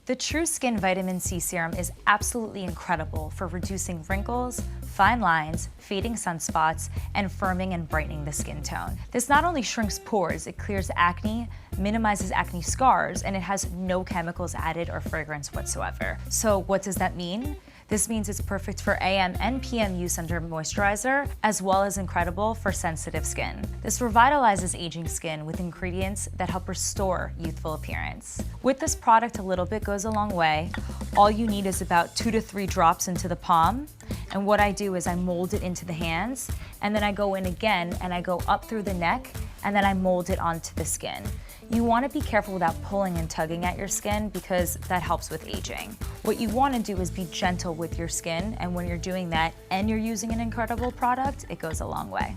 The TruSkin Vitamin C Serum is absolutely incredible for reducing wrinkles, fine lines, fading sunspots, and firming and brightening the skin tone. This not only shrinks pores, it clears acne, minimizes acne scars, and it has no chemicals added or fragrance whatsoever. So what does that mean? This means it's perfect for AM and PM use under moisturizer, as well as incredible for sensitive skin. This revitalizes aging skin with ingredients that help restore youthful appearance. With this product, a little bit goes a long way. All you need is about 2 to 3 drops into the palm. And what I do is I mold it into the hands, and then I go in again and I go up through the neck, and then I mold it onto the skin. You want to be careful without pulling and tugging at your skin because that helps with aging. What you want to do is be gentle with your skin, and when you're doing that and you're using an incredible product, it goes a long way.